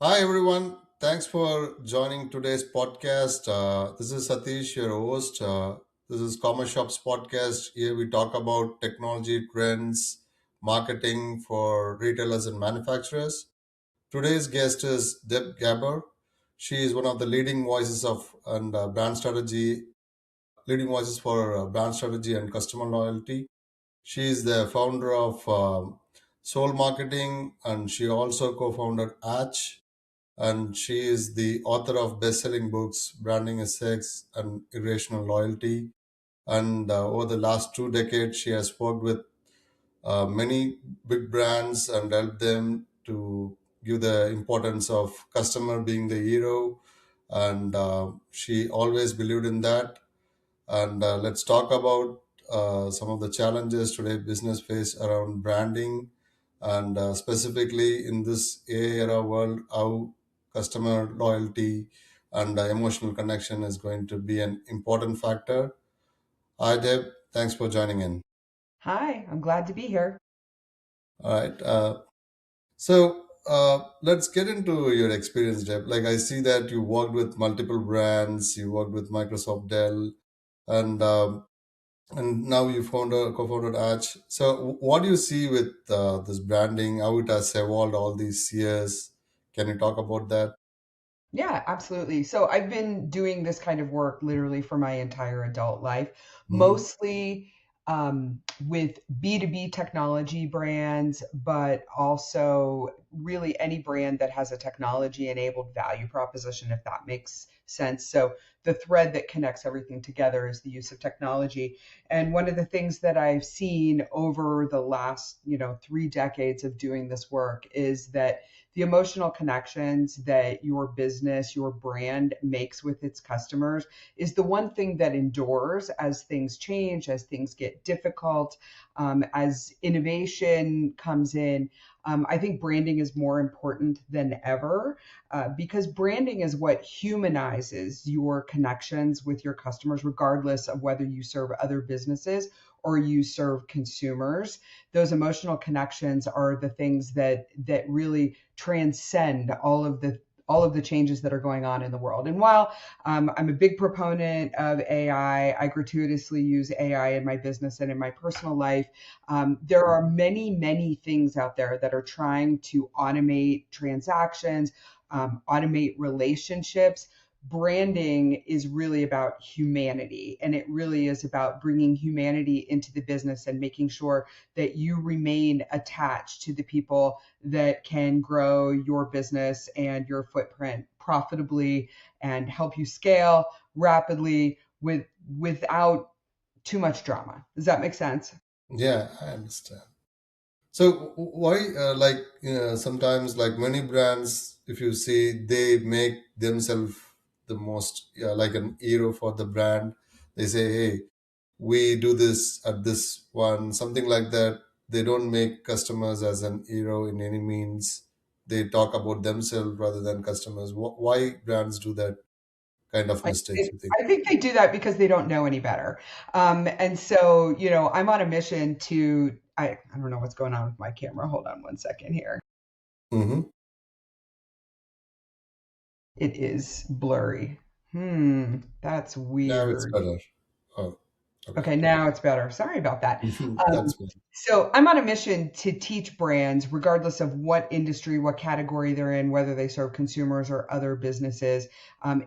Hi, everyone. Thanks for joining today's podcast. This is Satish, your host. This is CommerceShop's podcast. Here we talk about technology trends, marketing for retailers and manufacturers. Today's guest is Deb Gabor. She is one of the leading voices of and brand strategy, leading voices for brand strategy and customer loyalty. She is the founder of Soul Marketing, and she also co-founded Arch, and she is the author of best-selling books Branding Iceberg and Irrational Loyalty. And over the last 2 decades, she has worked with many big brands and helped them to give the importance of customer being the hero. And she always believed in that. And let's talk about some of the challenges today business face around branding, and specifically in this AI era world, how customer loyalty and emotional connection is going to be an important factor. Hi, Deb. Thanks for joining in. Hi, I'm glad to be here. All right. So let's get into your experience, Deb. Like, I see that you worked with multiple brands, you worked with Microsoft, Dell, and now you co-founded Arch. So what do you see with this branding? How it has evolved all these years? Can you talk about that? Yeah, absolutely. So I've been doing this kind of work literally for my entire adult life, Hmm. mostly with B2B technology brands, but also really any brand that has a technology enabled value proposition, if that makes sense. So the thread that connects everything together is the use of technology. And one of the things that I've seen over the last, 3 decades of doing this work is that the emotional connections that your business, your brand makes with its customers is the one thing that endures as things change, as things get difficult, as innovation comes in. I think branding is more important than ever because branding is what humanizes your connections with your customers, regardless of whether you serve other businesses or you serve consumers. Those emotional connections are the things that really transcend all of the changes that are going on in the world. And while I'm a big proponent of AI, I gratuitously use AI in my business and in my personal life. There are many, many things out there that are trying to automate transactions, automate relationships. Branding is really about humanity, and it really is about bringing humanity into the business and making sure that you remain attached to the people that can grow your business and your footprint profitably and help you scale rapidly without too much drama. Does that make sense? Yeah, I understand. So why, sometimes, like many brands, if you see, they make themselves the most, yeah, like an hero for the brand. They say, "Hey, we do this at this one," something like that. They don't make customers as an hero in any means. They talk about themselves rather than customers. Why brands do that kind of I, mistakes, it, you think? I think they do that because they don't know any better. And so, I'm on a mission to, I don't know what's going on with my camera. Hold on one second here. Mm-hmm. It is blurry. That's Now it's weird. better. Oh, okay. Okay, now it's better. Sorry about that. That's Um, good. so I'm on a mission to teach brands, regardless of what industry, what category they're in, whether they serve consumers or other businesses.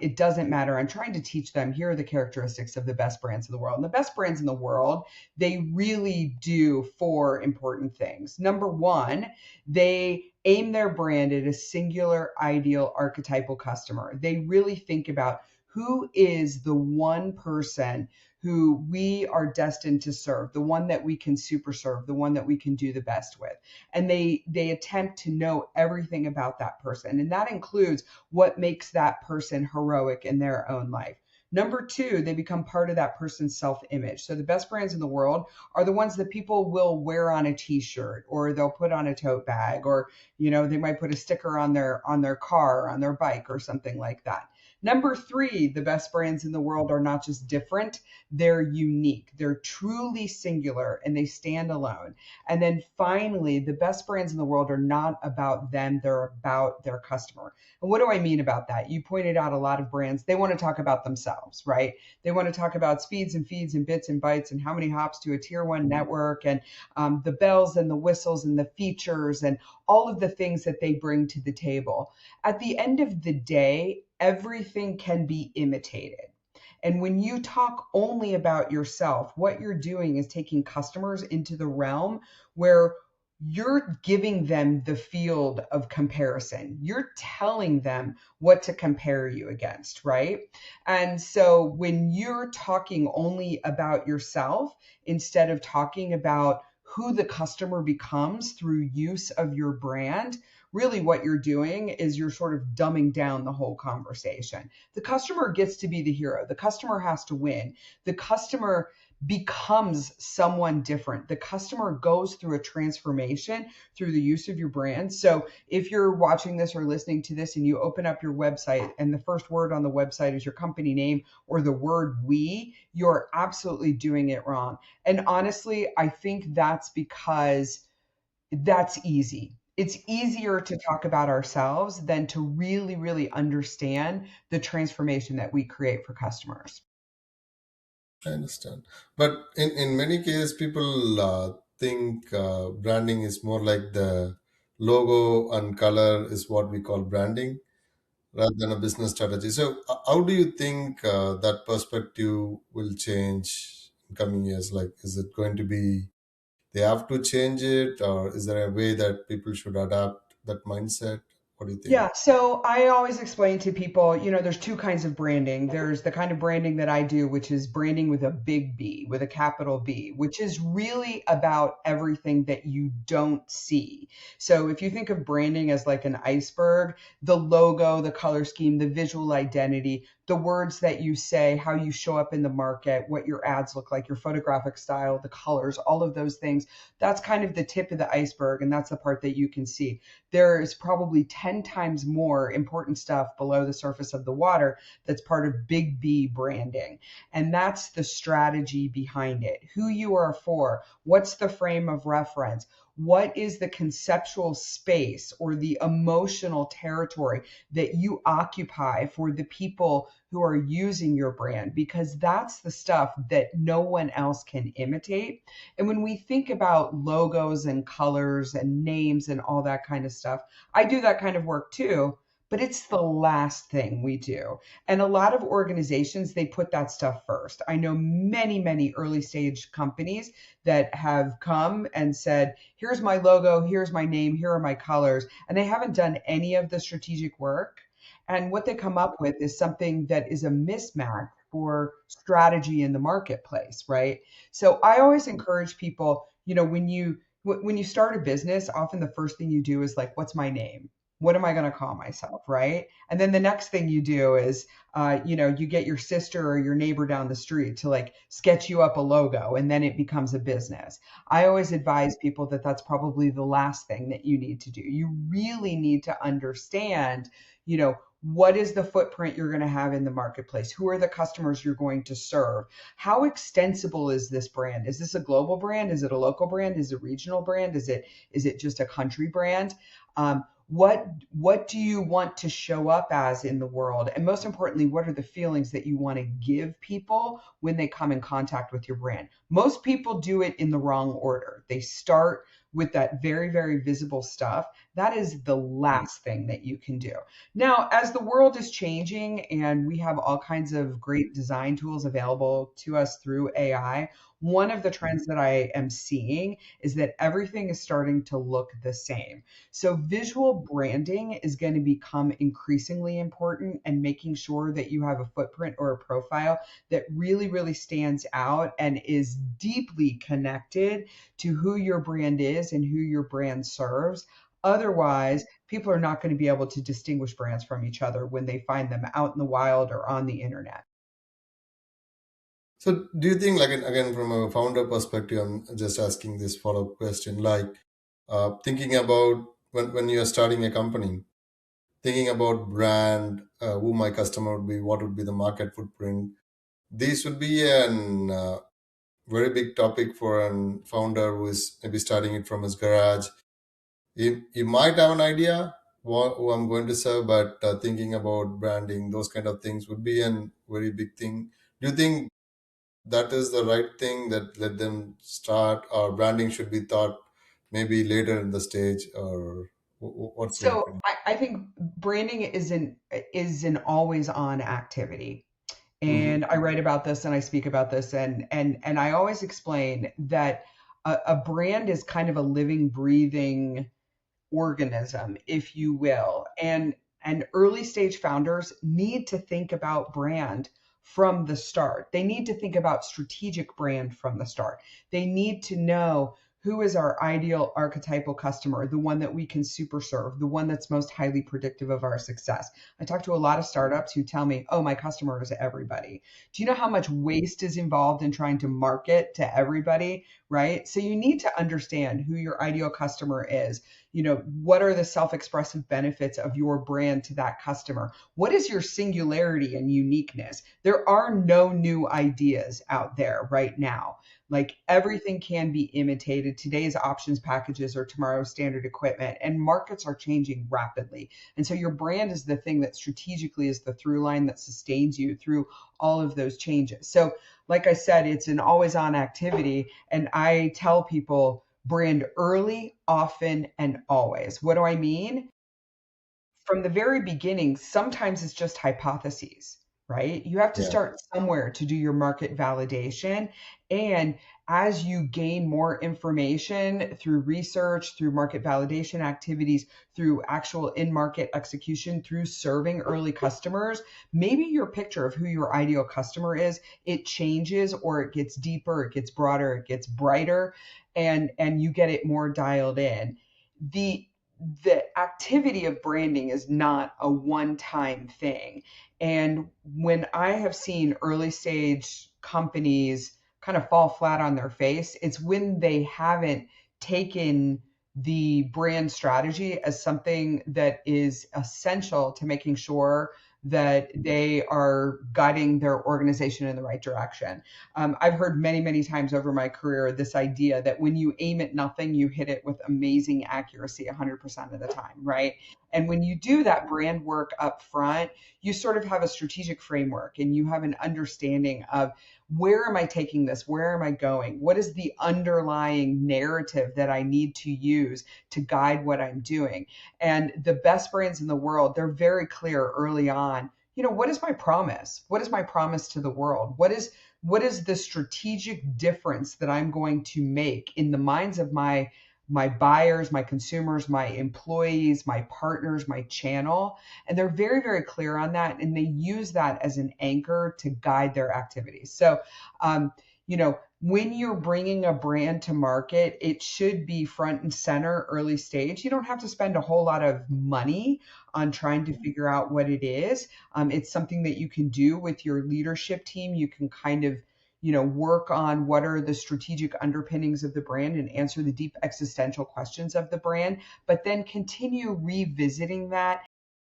It doesn't matter. I'm trying to teach them here are the characteristics of the best brands in the world. And the best brands in the world, they really do four important things. Number one, they aim their brand at a singular, ideal, archetypal customer. They really think about who is the one person who we are destined to serve, the one that we can super serve, the one that we can do the best with. And they attempt to know everything about that person. And that includes what makes that person heroic in their own life. Number two, they become part of that person's self image. So the best brands in the world are the ones that people will wear on a t-shirt or they'll put on a tote bag or they might put a sticker on their car, on their bike or something like that. Number three, the best brands in the world are not just different, they're unique. They're truly singular and they stand alone. And then finally, the best brands in the world are not about them, they're about their customer. And what do I mean about that? You pointed out a lot of brands, they want to talk about themselves, right? They want to talk about speeds and feeds and bits and bytes and how many hops to a tier one network and the bells and the whistles and the features and all of the things that they bring to the table. At the end of the day, everything can be imitated. And when you talk only about yourself, what you're doing is taking customers into the realm where you're giving them the field of comparison. You're telling them what to compare you against, right? And so when you're talking only about yourself instead of talking about who the customer becomes through use of your brand, really what you're doing is you're sort of dumbing down the whole conversation. The customer gets to be the hero. The customer has to win. The customer becomes someone different. The customer goes through a transformation through the use of your brand. So if you're watching this or listening to this and you open up your website and the first word on the website is your company name or the word we, you're absolutely doing it wrong. And honestly, I think that's because that's easy. It's easier to talk about ourselves than to really, really understand the transformation that we create for customers. I understand. But in many cases, people think branding is more like the logo and color is what we call branding rather than a business strategy. So, how do you think that perspective will change in coming years? Like, is it going to be they have to change it, or is there a way that people should adapt that mindset? What do you think? Yeah, so I always explain to people, there's two kinds of branding. There's the kind of branding that I do, which is branding with a big B, with a capital B, which is really about everything that you don't see. So if you think of branding as like an iceberg, the logo, the color scheme, the visual identity, the words that you say, how you show up in the market, what your ads look like, your photographic style, the colors, all of those things, that's kind of the tip of the iceberg, and that's the part that you can see. There is probably 10 times more important stuff below the surface of the water that's part of big B branding. And that's the strategy behind it. Who you are for, what's the frame of reference, what is the conceptual space or the emotional territory that you occupy for the people who are using your brand, because that's the stuff that no one else can imitate. And when we think about logos and colors and names and all that kind of stuff, I do that kind of work too, but it's the last thing we do. And a lot of organizations, they put that stuff first. I know many, many early stage companies that have come and said, here's my logo, here's my name, here are my colors. And they haven't done any of the strategic work. And what they come up with is something that is a mismatch for strategy in the marketplace, right? So I always encourage people, when you start a business, often the first thing you do is like, what's my name? What am I going to call myself, right? And then the next thing you do is, you get your sister or your neighbor down the street to like sketch you up a logo, and then it becomes a business. I always advise people that that's probably the last thing that you need to do. You really need to understand, what is the footprint you're going to have in the marketplace? Who are the customers you're going to serve? How extensible is this brand? Is this a global brand? Is it a local brand? Is it a regional brand? Is it just a country brand? What do you want to show up as in the world? And most importantly, what are the feelings that you want to give people when they come in contact with your brand? Most people do it in the wrong order. They start with that very, very visible stuff. That is the last thing that you can do. Now, as the world is changing and we have all kinds of great design tools available to us through AI, one of the trends that I am seeing is that everything is starting to look the same. So visual branding is going to become increasingly important, and making sure that you have a footprint or a profile that really, really stands out and is deeply connected to who your brand is and who your brand serves. Otherwise, people are not going to be able to distinguish brands from each other when they find them out in the wild or on the internet. So, do you think, like, again, from a founder perspective, I'm just asking this follow up question, like, thinking about when you're starting a company, thinking about brand, who my customer would be, what would be the market footprint. This would be an very big topic for a founder who is maybe starting it from his garage. He might have an idea who I'm going to serve, but thinking about branding, those kind of things would be a very big thing. Do you think that is the right thing that let them start, or branding should be thought maybe later in the stage, or what's your So opinion? I think branding is an always on activity. Hmm. And I write about this and I speak about this, and I always explain that a brand is kind of a living, breathing organism, if you will. And early stage founders need to think about brand from the start. They need to think about strategic brand from the start. They need to know who is our ideal archetypal customer, the one that we can super serve, the one that's most highly predictive of our success. I talk to a lot of startups who tell me, oh, my customer is everybody. Do you know how much waste is involved in trying to market to everybody, right? So you need to understand who your ideal customer is. What are the self-expressive benefits of your brand to that customer? What is your singularity and uniqueness? There are no new ideas out there right now. Like everything can be imitated. Today's options packages are tomorrow's standard equipment, and markets are changing rapidly. And so your brand is the thing that strategically is the through line that sustains you through all of those changes. So like I said, it's an always on activity. And I tell people, brand early, often, and always. What do I mean? From the very beginning, sometimes it's just hypotheses, right? You have to Yeah. start somewhere to do your market validation. And as you gain more information through research, through market validation activities, through actual in market execution, through serving early customers, maybe your picture of who your ideal customer is, it changes or it gets deeper, it gets broader, it gets brighter, and you get it more dialed in. The activity of branding is not a one-time thing. And when I have seen early stage companies kind of fall flat on their face, it's when they haven't taken the brand strategy as something that is essential to making sure that they are guiding their organization in the right direction. I've heard many, many times over my career this idea that when you aim at nothing, you hit it with amazing accuracy 100% of the time, right? And when you do that brand work up front, you sort of have a strategic framework and you have an understanding of where am I taking this? Where am I going? What is the underlying narrative that I need to use to guide what I'm doing? And the best brands in the world, they're very clear early on. What is my promise? What is my promise to the world? What is the strategic difference that I'm going to make in the minds of my buyers, my consumers, my employees, my partners, my channel? And they're very, very clear on that, and they use that as an anchor to guide their activities. So, when you're bringing a brand to market, it should be front and center early stage. You don't have to spend a whole lot of money on trying to figure out what it is. It's something that you can do with your leadership team. You can kind of work on what are the strategic underpinnings of the brand and answer the deep existential questions of the brand, but then continue revisiting that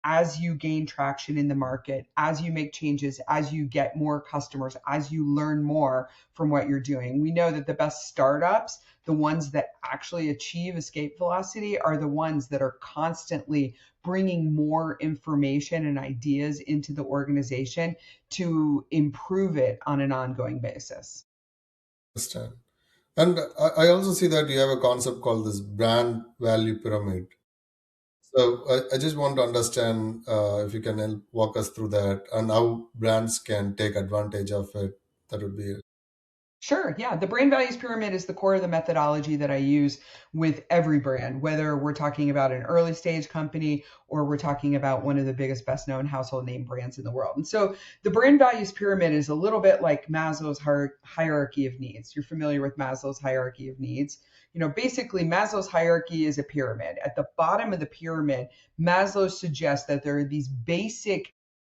as you gain traction in the market, as you make changes, as you get more customers, as you learn more from what you're doing. We know that the best startups, the ones that actually achieve escape velocity, are the ones that are constantly bringing more information and ideas into the organization to improve it on an ongoing basis. Understand. And I also see that you have a concept called this brand value pyramid. So I just want to understand if you can help walk us through that and how brands can take advantage of it. That would be Sure. Yeah. The brand values pyramid is the core of the methodology that I use with every brand, whether we're talking about an early stage company or we're talking about one of the biggest, best known household name brands in the world. And so the brand values pyramid is a little bit like Maslow's hierarchy of needs. You're familiar with Maslow's hierarchy of needs. Basically, Maslow's hierarchy is a pyramid. At the bottom of the pyramid, Maslow suggests that there are these basic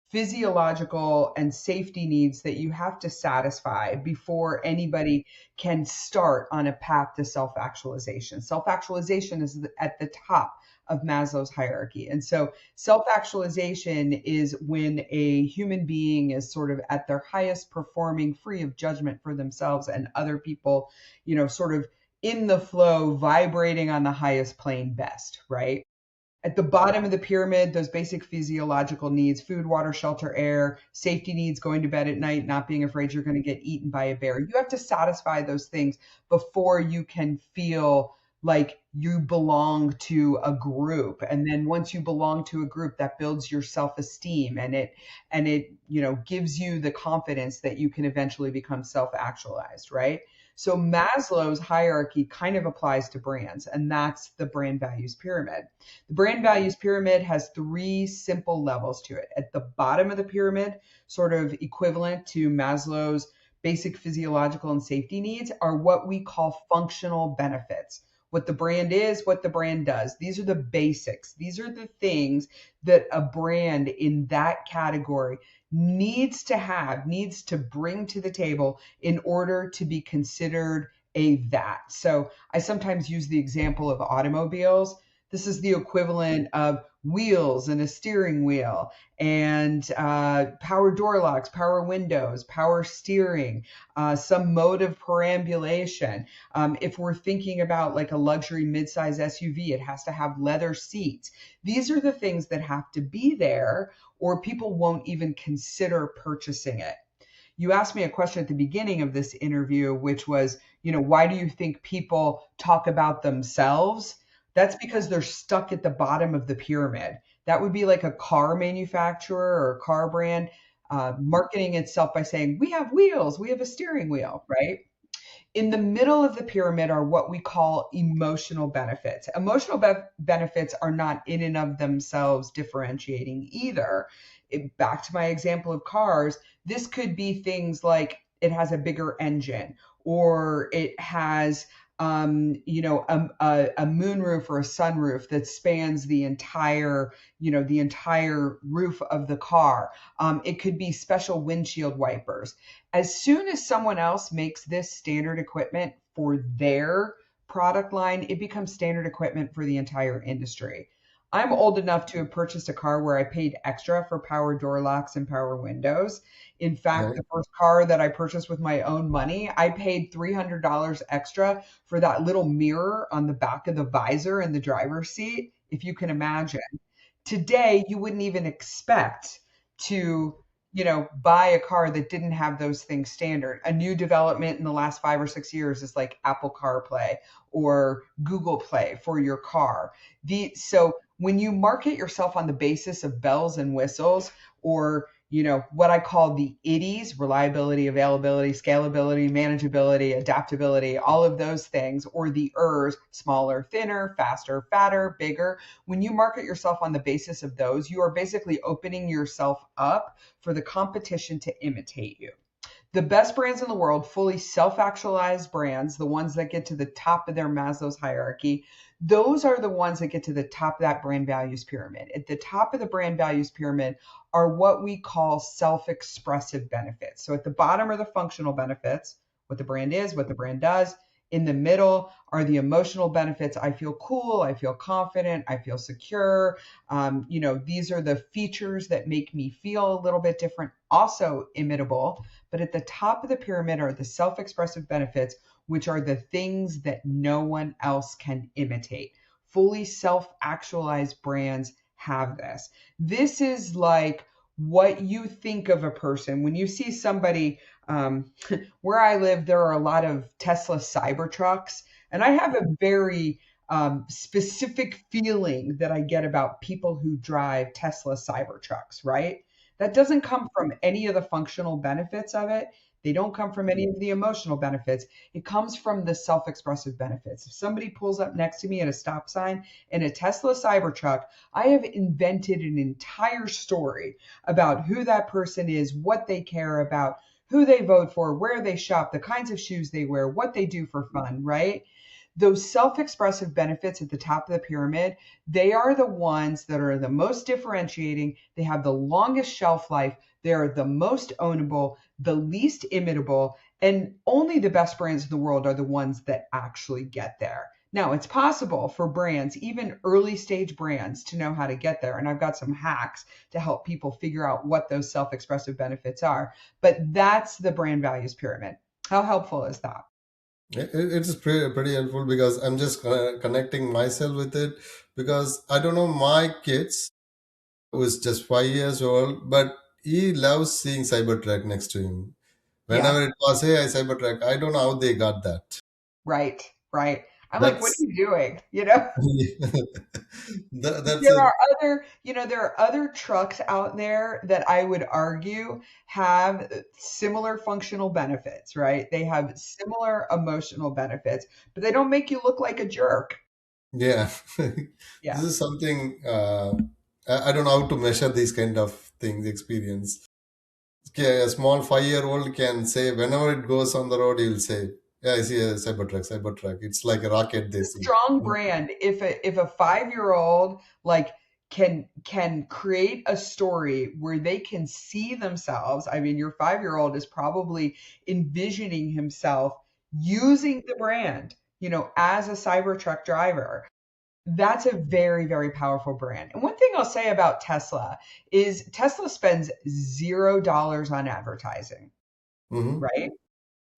physiological and safety needs that you have to satisfy before anybody can start on a path to self actualization. Self actualization is at the top of Maslow's hierarchy. And so self-actualization is when a human being is sort of at their highest performing, free of judgment for themselves and other people, sort of in the flow, vibrating on the highest plane best, right? At the bottom of the pyramid, those basic physiological needs, food, water, shelter, air, safety needs, going to bed at night, not being afraid you're going to get eaten by a bear. You have to satisfy those things before you can feel like you belong to a group. And then once you belong to a group, that builds your self-esteem, and it gives you the confidence that you can eventually become self-actualized, right? So Maslow's hierarchy kind of applies to brands, and that's the brand values pyramid. The brand values pyramid has three simple levels to it. At the bottom of the pyramid, sort of equivalent to Maslow's basic physiological and safety needs, are what we call functional benefits. What the brand is, what the brand does. These are the basics. These are the things that a brand in that category needs to have, needs to bring to the table in order to be considered a that. So I sometimes use the example of automobiles. This is the equivalent of wheels and a steering wheel, and power door locks, power windows, power steering, some mode of perambulation. If we're thinking about like a luxury midsize SUV, it has to have leather seats. These are the things that have to be there, or people won't even consider purchasing it. You asked me a question at the beginning of this interview, which was, why do you think people talk about themselves? That's because they're stuck at the bottom of the pyramid. That would be like a car manufacturer or a car brand marketing itself by saying, we have wheels, we have a steering wheel, right? In the middle of the pyramid are what we call emotional benefits. Emotional benefits are not in and of themselves differentiating either. Back to my example of cars, this could be things like it has a bigger engine, or it has a moonroof or a sunroof that spans the entire roof of the car. It could be special windshield wipers. As soon as someone else makes this standard equipment for their product line, it becomes standard equipment for the entire industry. I'm old enough to have purchased a car where I paid extra for power door locks and power windows. In fact, Okay. the first car that I purchased with my own money, I paid $300 extra for that little mirror on the back of the visor in the driver's seat, if you can imagine. Today, you wouldn't even expect to, buy a car that didn't have those things standard. A new development in the last 5 or 6 years is like Apple CarPlay or Google Play for your car. So when you market yourself on the basis of bells and whistles, or what I call the IDIs: reliability, availability, scalability, manageability, adaptability, all of those things, or the ERS: smaller, thinner, faster, fatter, bigger. When you market yourself on the basis of those, you are basically opening yourself up for the competition to imitate you. The best brands in the world, fully self-actualized brands, the ones that get to the top of their Maslow's hierarchy, those are the ones that get to the top of that brand values pyramid. At the top of the brand values pyramid are what we call self-expressive benefits. So at the bottom are the functional benefits, what the brand is, what the brand does. In the middle are the emotional benefits. I feel cool, I feel confident, I feel secure. These are the features that make me feel a little bit different, also imitable. But at the top of the pyramid are the self-expressive benefits, which are the things that no one else can imitate. Fully self-actualized brands have this. This is like what you think of a person when you see somebody. Where I live, there are a lot of Tesla Cybertrucks, and I have a very specific feeling that I get about people who drive Tesla Cybertrucks, right? That doesn't come from any of the functional benefits of it. They don't come from any of the emotional benefits. It comes from the self-expressive benefits. If somebody pulls up next to me at a stop sign in a Tesla Cybertruck, I have invented an entire story about who that person is, what they care about, who they vote for, where they shop, the kinds of shoes they wear, what they do for fun, right? Those self-expressive benefits at the top of the pyramid, they are the ones that are the most differentiating. They have the longest shelf life. They're the most ownable, the least imitable, and only the best brands in the world are the ones that actually get there. Now, it's possible for brands, even early stage brands, to know how to get there. And I've got some hacks to help people figure out what those self expressive benefits are. But that's the brand values pyramid. How helpful is that? It's pretty helpful because I'm just connecting myself with it, because I don't know my kids who is just 5 years old, but he loves seeing Cybertruck next to him. Yeah, Whenever it was, hey, Cybertruck, I don't know how they got that. right, right. I'm like, what are That's you doing? You know? that's There a are other, there are other trucks out there that I would argue have similar functional benefits, right? They have similar emotional benefits, but they don't make you look like a jerk. yeah. This Yeah. is something I don't know how to measure these kind of things experience. Okay, a small 5 year old can say whenever it goes on the road, he'll say, "Yeah, I see a Cybertruck, Cybertruck." It's like a rocket they A see. strong brand. If a 5-year old like can create a story where they can see themselves. I mean, your 5-year old is probably envisioning himself using the brand, as a Cybertruck driver. That's a very, very powerful brand. And one thing I'll say about Tesla is Tesla spends $0 on advertising, Hmm. right?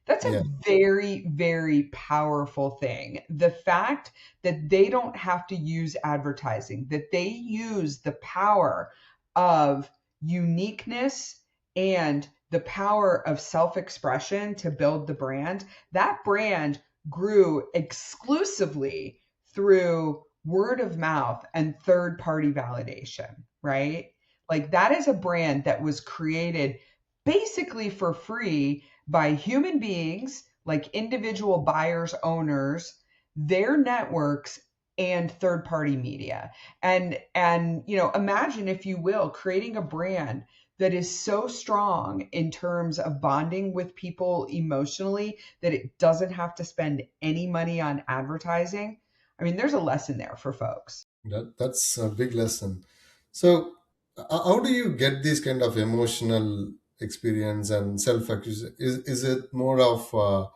That's a Yeah, very, very powerful thing. The fact that they don't have to use advertising, that they use the power of uniqueness and the power of self expression to build the brand, that brand grew exclusively through word of mouth and third party validation, right? Like that is a brand that was created basically for free by human beings, like individual buyers, owners, their networks, and third party media. And imagine, if you will, creating a brand that is so strong in terms of bonding with people emotionally that it doesn't have to spend any money on advertising. I mean, there's a lesson there for folks. that's a big lesson. So, how do you get this kind of emotional experience and self accusation? Is it more of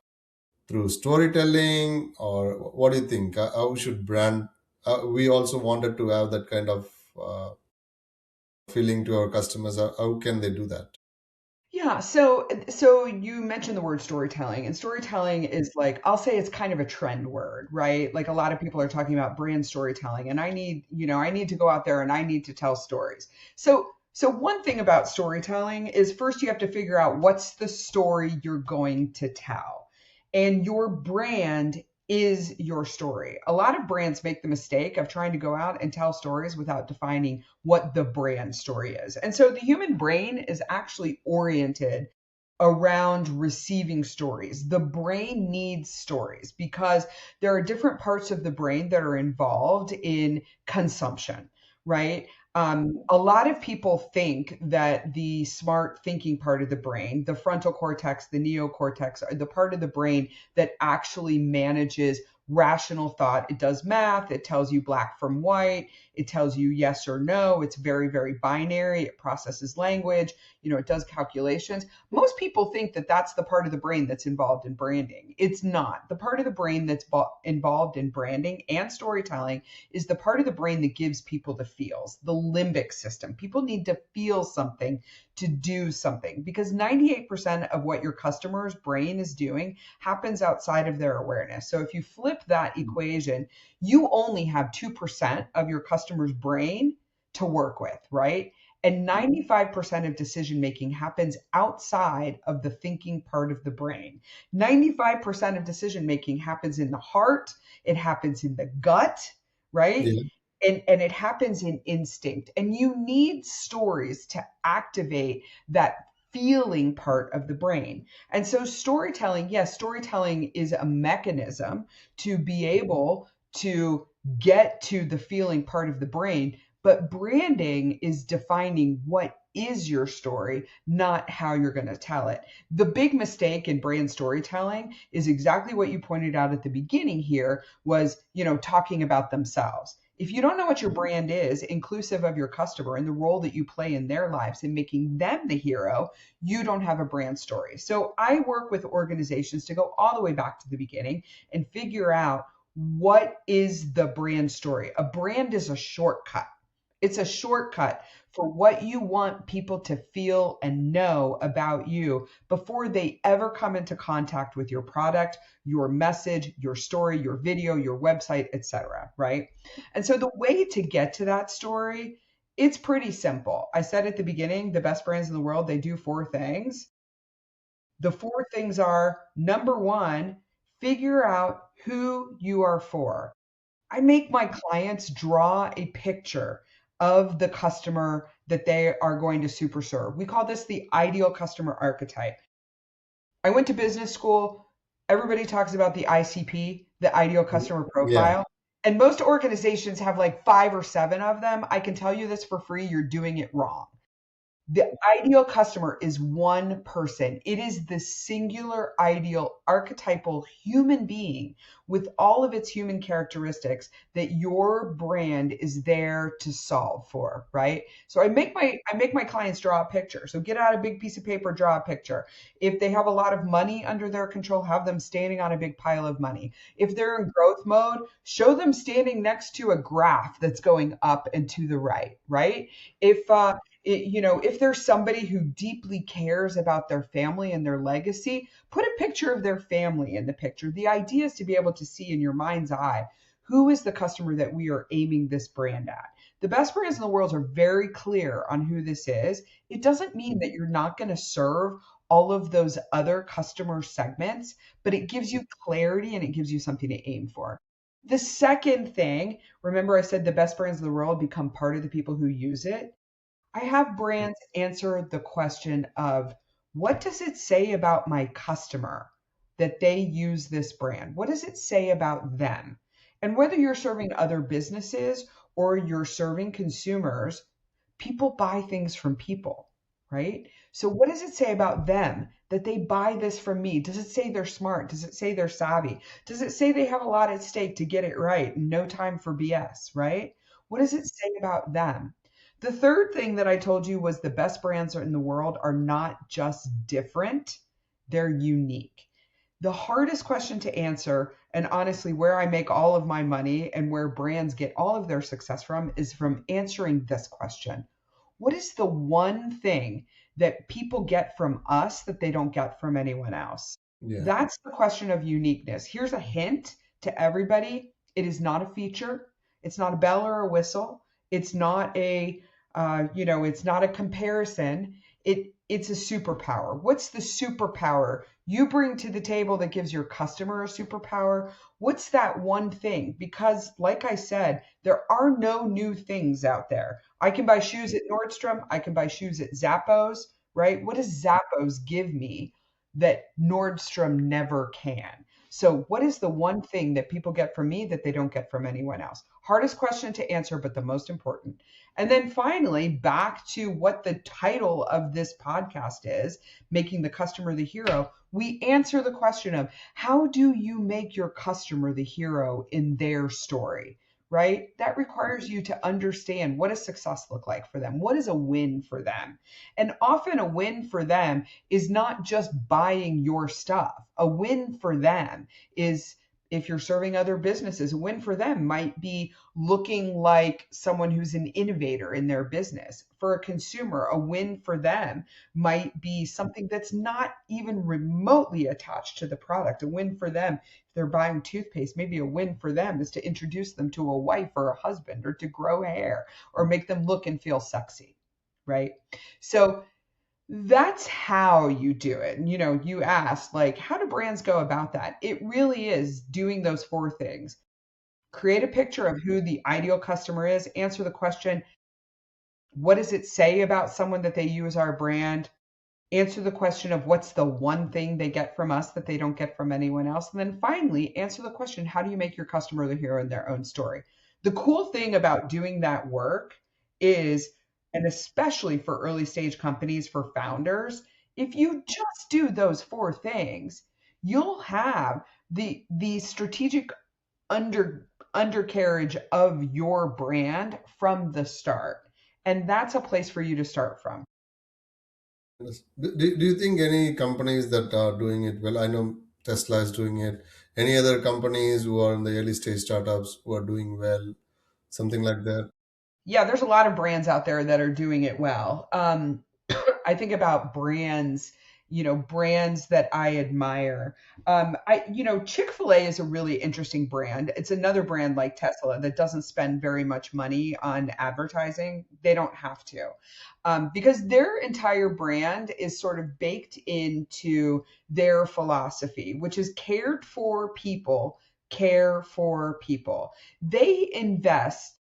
through storytelling, or what do you think? How should brand? We also wanted to have that kind of feeling to our customers. How can they do that? Yeah, so you mentioned the word storytelling, and storytelling is, like, I'll say it's kind of a trend word, right? Like a lot of people are talking about brand storytelling, and I need to go out there and I need to tell stories. So one thing about storytelling is, first you have to figure out what's the story you're going to tell. And your brand is your story. A lot of brands make the mistake of trying to go out and tell stories without defining what the brand story is. And so the human brain is actually oriented around receiving stories. The brain needs stories because there are different parts of the brain that are involved in consumption, right? A lot of people think that the smart thinking part of the brain, the frontal cortex, the neocortex, are the part of the brain that actually manages rational thought. It does math, it tells you black from white, it tells you yes or no. It's very, very binary. It processes language, it does calculations. Most people think that that's the part of the brain that's involved in branding. It's not. The part of the brain that's involved in branding and storytelling is the part of the brain that gives people the feels, the limbic system. People need to feel something to do something, because 98% of what your customer's brain is doing happens outside of their awareness. So if you flip that equation, you only have 2% of your customer's brain to work with, right? And 95% of decision making happens outside of the thinking part of the brain. 95% of decision making happens in the heart, it happens in the gut, right? Yeah, And it happens in instinct. And you need stories to activate that feeling part of the brain. And so storytelling, yes, storytelling is a mechanism to be able to get to the feeling part of the brain, but branding is defining what is your story, not how you're going to tell it. The big mistake in brand storytelling is exactly what you pointed out at the beginning here, was, talking about themselves. If you don't know what your brand is, inclusive of your customer and the role that you play in their lives and making them the hero, you don't have a brand story. So I work with organizations to go all the way back to the beginning and figure out what is the brand story? A brand is a shortcut. It's a shortcut for what you want people to feel and know about you before they ever come into contact with your product, your message, your story, your video, your website, etc., right? And so the way to get to that story, it's pretty simple. I said at the beginning, the best brands in the world, they do four things. The four things are: number one, figure out who you are for. I make my clients draw a picture of the customer that they are going to super serve. We call this the ideal customer archetype. I went to business school. Everybody talks about the ICP, the ideal customer Yeah. profile. And most organizations have like five or seven of them. I can tell you this for free, you're doing it wrong. The ideal customer is one person. It is the singular, ideal, archetypal human being with all of its human characteristics that your brand is there to solve for, right? So I make my clients draw a picture. So get out a big piece of paper, draw a picture. If they have a lot of money under their control, have them standing on a big pile of money. If they're in growth mode, show them standing next to a graph that's going up and to the right, right? If there's somebody who deeply cares about their family and their legacy, put a picture of their family in the picture. The idea is to be able to see in your mind's eye who is the customer that we are aiming this brand at. The best brands in the world are very clear on who this is. It doesn't mean that you're not going to serve all of those other customer segments, but it gives you clarity and it gives you something to aim for. The second thing, remember I said the best brands in the world become part of the people who use it. I have brands answer the question of, what does it say about my customer that they use this brand? What does it say about them? And whether you're serving other businesses or you're serving consumers, people buy things from people, right? So what does it say about them that they buy this from me? Does it say they're smart? Does it say they're savvy? Does it say they have a lot at stake to get it right? No time for BS, right? What does it say about them? The third thing that I told you was the best brands in the world are not just different, they're unique. The hardest question to answer, and honestly, where I make all of my money and where brands get all of their success from, is from answering this question: what is the one thing that people get from us that they don't get from anyone else? Yeah. That's the question of uniqueness. Here's a hint to everybody: it is not a feature, it's not a bell or a whistle, it's not it's not a comparison. It's a superpower. What's the superpower you bring to the table that gives your customer a superpower? What's that one thing? Because, like I said, there are no new things out there. I can buy shoes at Nordstrom. I can buy shoes at Zappos, right? What does Zappos give me that Nordstrom never can? So, what is the one thing that people get from me that they don't get from anyone else? Hardest question to answer, but the most important. And then finally, back to what the title of this podcast is: making the customer the hero. We answer the question of, how do you make your customer the hero in their story? Right? That requires you to understand, what does success look like for them? What is a win for them? And often a win for them is not just buying your stuff. A win for them is, if you're serving other businesses, a win for them might be looking like someone who's an innovator in their business. For a consumer, a win for them might be something that's not even remotely attached to the product. A win for them, if they're buying toothpaste, maybe a win for them is to introduce them to a wife or a husband, or to grow hair, or make them look and feel sexy, right? So that's how you do it. And, you asked, like, how do brands go about that? It really is doing those four things: create a picture of who the ideal customer is, answer the question, what does it say about someone that they use our brand? Answer the question of, what's the one thing they get from us that they don't get from anyone else? And then finally, answer the question, how do you make your customer the hero in their own story? The cool thing about doing that work is, and especially for early stage companies, for founders, if you just do those four things, you'll have the strategic undercarriage of your brand from the start. And that's a place for you to start from. Yes. Do you think any companies that are doing it well? I know Tesla is doing it. Any other companies who are in the early stage startups who are doing well, something like that? Yeah, there's a lot of brands out there that are doing it well. I think about brands, brands that I admire. Chick-fil-A is a really interesting brand. It's another brand like Tesla that doesn't spend very much money on advertising. They don't have to, because their entire brand is sort of baked into their philosophy, which is cared for people, care for people. They invest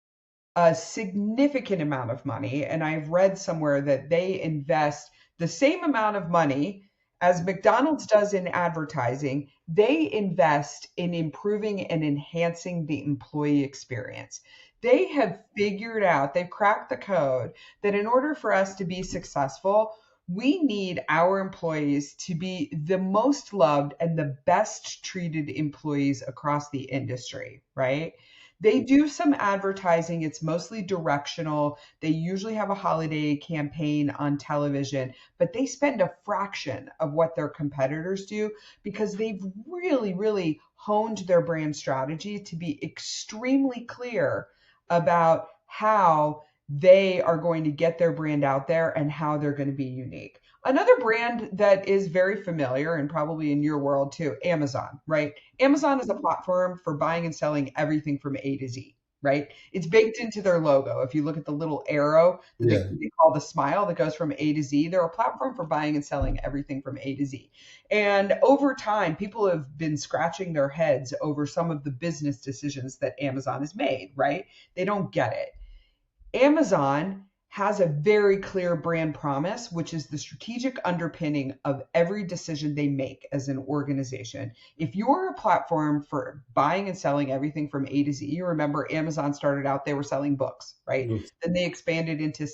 a significant amount of money. And I've read somewhere that they invest the same amount of money as McDonald's does in advertising. They invest in improving and enhancing the employee experience. They have figured out, they've cracked the code that in order for us to be successful, we need our employees to be the most loved and the best treated employees across the industry, right? They do some advertising. It's mostly directional. They usually have a holiday campaign on television, but they spend a fraction of what their competitors do because they've really, really honed their brand strategy to be extremely clear about how they are going to get their brand out there and how they're going to be unique. Another brand that is very familiar and probably in your world too, Amazon, right? Amazon is a platform for buying and selling everything from A to Z, right? It's baked into their logo. If you look at the little arrow that Yeah. they call the smile that goes from A to Z, they're a platform for buying and selling everything from A to Z. And over time, people have been scratching their heads over some of the business decisions that Amazon has made, right? They don't get it. Amazon has a very clear brand promise, which is the strategic underpinning of every decision they make as an organization. If you're a platform for buying and selling everything from A to Z, you remember Amazon started out, they were selling books, right? Good. Then they expanded into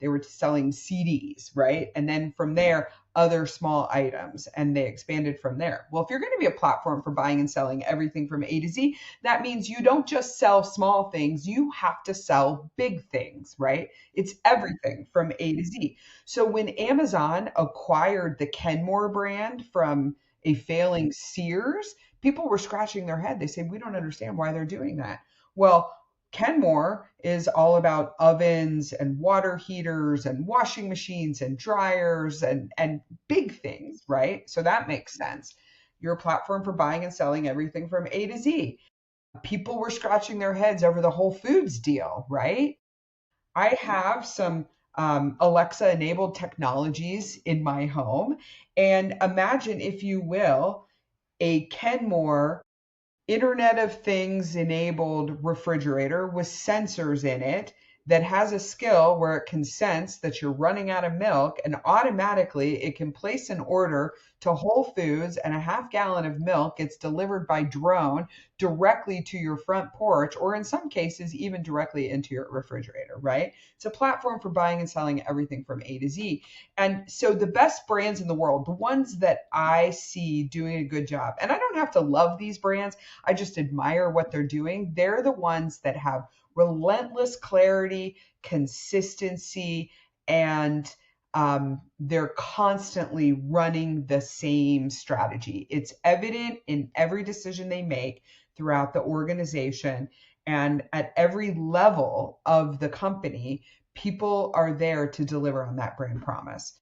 they were selling CDs, right? And then from there, other small items, and they expanded from there. Well, if you're going to be a platform for buying and selling everything from A to Z, that means you don't just sell small things, you have to sell big things, right? It's everything from A to Z. So when Amazon acquired the Kenmore brand from a failing Sears, people were scratching their head. They say, we don't understand why they're doing that. Well, Kenmore is all about ovens and water heaters and washing machines and dryers and big things, right? So that makes sense. You're a platform for buying and selling everything from A to Z. People were scratching their heads over the Whole Foods deal, right? I have some Alexa enabled technologies in my home. And imagine, if you will, a Kenmore Internet of Things enabled refrigerator with sensors in it that has a skill where it can sense that you're running out of milk and automatically it can place an order to Whole Foods and a half gallon of milk gets delivered by drone directly to your front porch or in some cases even directly into your refrigerator, right? It's a platform for buying and selling everything from A to Z. And so the best brands in the world, the ones that I see doing a good job, and I don't have to love these brands, I just admire what they're doing. They're the ones that have relentless clarity, consistency, and they're constantly running the same strategy. It's evident in every decision they make throughout the organization and at every level of the company. People are there to deliver on that brand promise.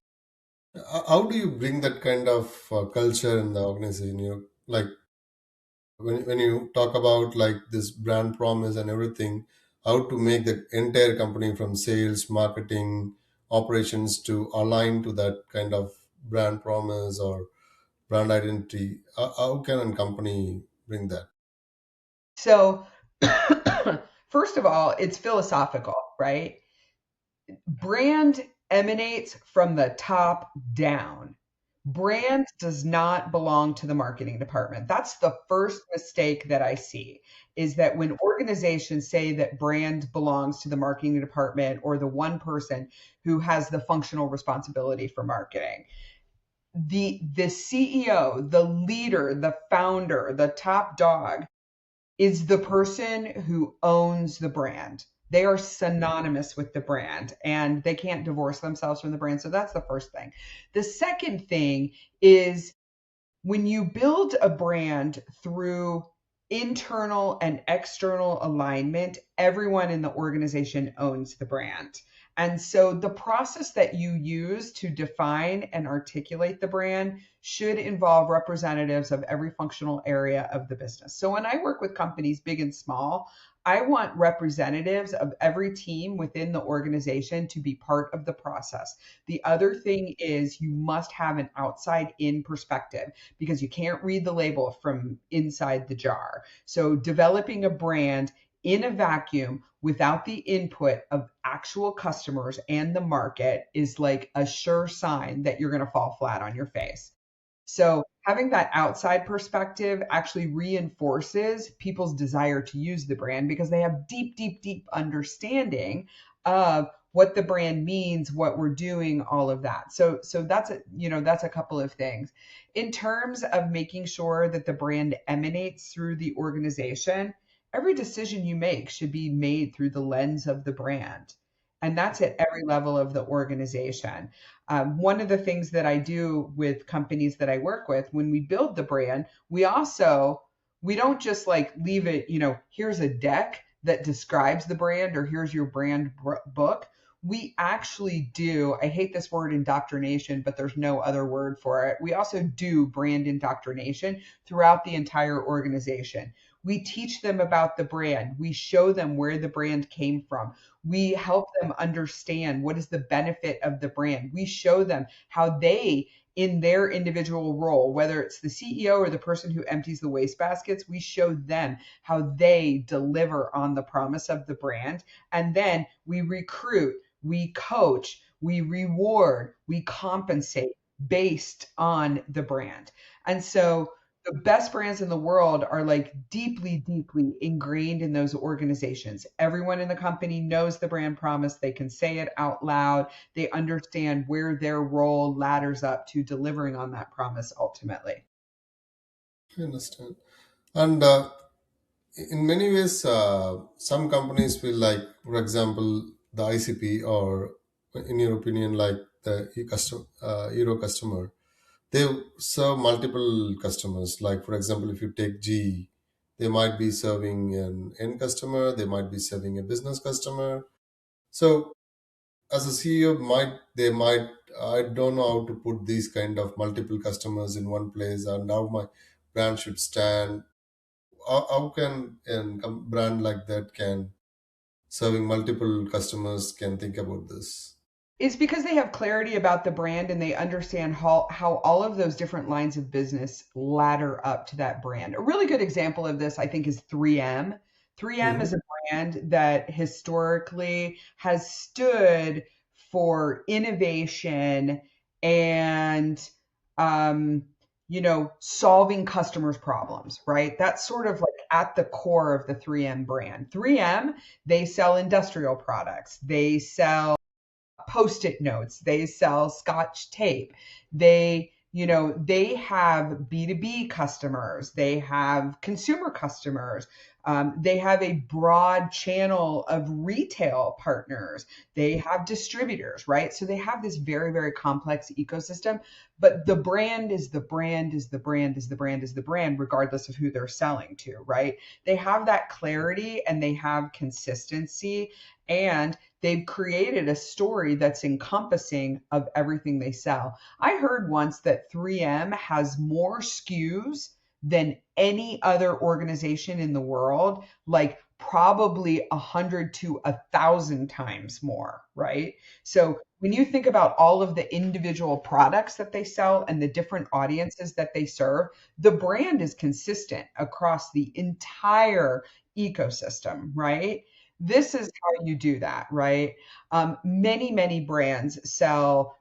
How do you bring that kind of culture in the organization? Like when you talk about like this brand promise and everything, how to make the entire company from sales, marketing, operations to align to that kind of brand promise or brand identity. How can a company bring that? So, first of all, it's philosophical, right? Brand emanates from the top down. Brand does not belong to the marketing department. That's the first mistake that I see is that when organizations say that brand belongs to the marketing department or the one person who has the functional responsibility for marketing. The CEO, the leader, the founder, the top dog is the person who owns the brand. They are synonymous with the brand and they can't divorce themselves from the brand. So that's the first thing. The second thing is when you build a brand through internal and external alignment, everyone in the organization owns the brand. And so the process that you use to define and articulate the brand should involve representatives of every functional area of the business. So when I work with companies big and small, I want representatives of every team within the organization to be part of the process. The other thing is you must have an outside in perspective because you can't read the label from inside the jar. So developing a brand in a vacuum without the input of actual customers and the market is like a sure sign that you're going to fall flat on your face. So having that outside perspective actually reinforces people's desire to use the brand because they have deep, deep, deep understanding of what the brand means, what we're doing, all of that. So that's that's a couple of things. In terms of making sure that the brand emanates through the organization, every decision you make should be made through the lens of the brand. And that's at every level of the organization. One of the things that I do with companies that I work with, when we build the brand, we don't just like leave it, here's a deck that describes the brand or here's your brand book. We actually do, I hate this word indoctrination, but there's no other word for it. We also do brand indoctrination throughout the entire organization. We teach them about the brand. We show them where the brand came from. We help them understand what is the benefit of the brand. We show them how they, in their individual role, whether it's the CEO or the person who empties the waste baskets, we show them how they deliver on the promise of the brand. And then we recruit, we coach, we reward, we compensate based on the brand. And so the best brands in the world are like deeply, deeply ingrained in those organizations. Everyone in the company knows the brand promise. They can say it out loud. They understand where their role ladders up to delivering on that promise ultimately. I understand. And in many ways, some companies feel like, for example, the ICP, or in your opinion, like the Euro customer, they serve multiple customers. Like, for example, if you take G, they might be serving an end customer, they might be serving a business customer. So, as a CEO, I don't know how to put these kind of multiple customers in one place and how my brand should stand. How can a brand like that can serving multiple customers can think about this? It's because they have clarity about the brand and they understand how all of those different lines of business ladder up to that brand. A really good example of this, I think, is 3M. 3M is Hmm. a brand that historically has stood for innovation and, um, solving customers' problems, right? That's sort of like at the core of the 3M brand. 3M, they sell industrial products. They sell post-it notes, they sell scotch tape, they have B2B customers, they have consumer customers, they have a broad channel of retail partners, they have distributors, right? So they have this very, very complex ecosystem, but the brand is the brand is the brand is the brand is the brand regardless of who they're selling to, right? They have that clarity and they have consistency, and they've created a story that's encompassing of everything they sell. I heard once that 3M has more SKUs than any other organization in the world, like probably 100 to 1,000 times more, right? So when you think about all of the individual products that they sell and the different audiences that they serve, the brand is consistent across the entire ecosystem, right? This is how you do that, right? Many, many brands sell,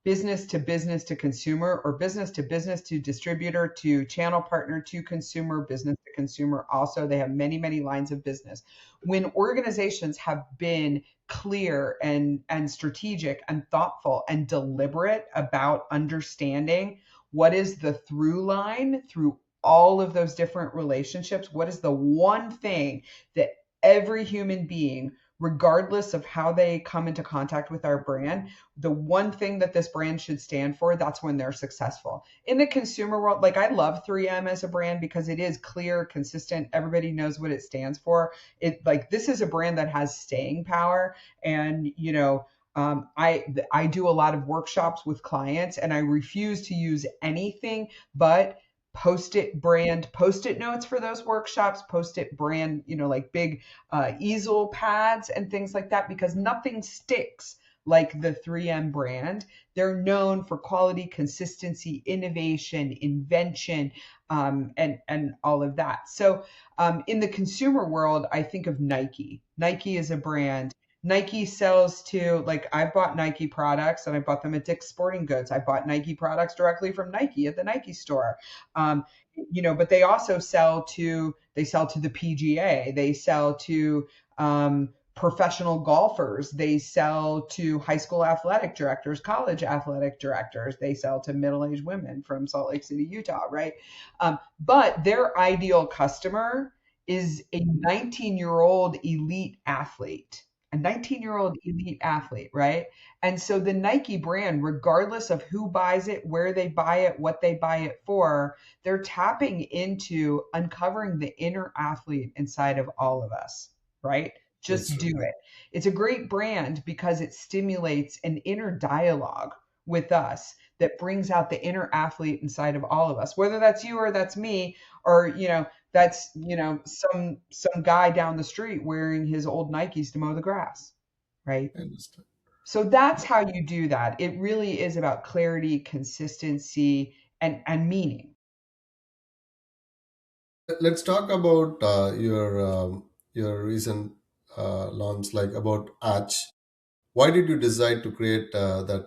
business to consumer or business to distributor to channel partner to consumer, business to consumer. Also, they have many, many lines of business. When organizations have been clear and strategic and thoughtful and deliberate about understanding what is the through line through all of those different relationships, what is the one thing that every human being, regardless of how they come into contact with our brand, the one thing that this brand should stand for, that's when they're successful. In the consumer world, like I love 3M as a brand because it is clear, consistent, everybody knows what it stands for. It like this is a brand that has staying power. And I do a lot of workshops with clients, and I refuse to use anything but post-it notes for those workshops, post-it brand, like big easel pads and things like that, because nothing sticks like the 3M brand. They're known for quality, consistency, innovation, invention, and all of that. So in the consumer world, I think of Nike. Nike is a brand. Nike sells to, like, I've bought Nike products and I bought them at Dick's Sporting Goods. I bought Nike products directly from Nike at the Nike store. Um, but they sell to the PGA. They sell to professional golfers. They sell to high school athletic directors, college athletic directors. They sell to middle-aged women from Salt Lake City, Utah, right? But their ideal customer is a 19-year-old elite athlete. A 19-year-old elite athlete, right? And so the Nike brand, regardless of who buys it, where they buy it, what they buy it for, they're tapping into uncovering the inner athlete inside of all of us, right? That's Just true. do it. It's a great brand because it stimulates an inner dialogue with us that brings out the inner athlete inside of all of us, whether that's you or that's me, or that's some guy down the street wearing his old Nikes to mow the grass, right? I understand. So that's how you do that. It really is about clarity, consistency, and meaning. Let's talk about your recent launch, like about Arch. Why did you decide to create that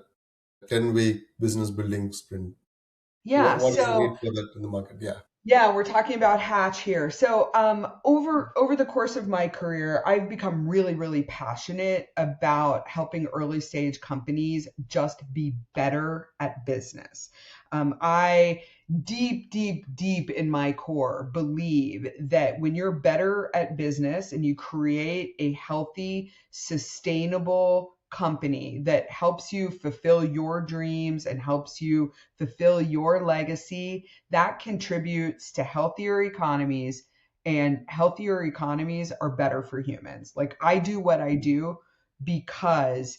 10-week business building sprint? Yeah, What is the so need for that in the market? Yeah. yeah, we're talking about Hatch here. So, over the course of my career, I've become really, really passionate about helping early stage companies just be better at business. I deep, deep, deep in my core believe that when you're better at business and you create a healthy, sustainable company that helps you fulfill your dreams and helps you fulfill your legacy, that contributes to healthier economies, and healthier economies are better for humans. Like I do what I do because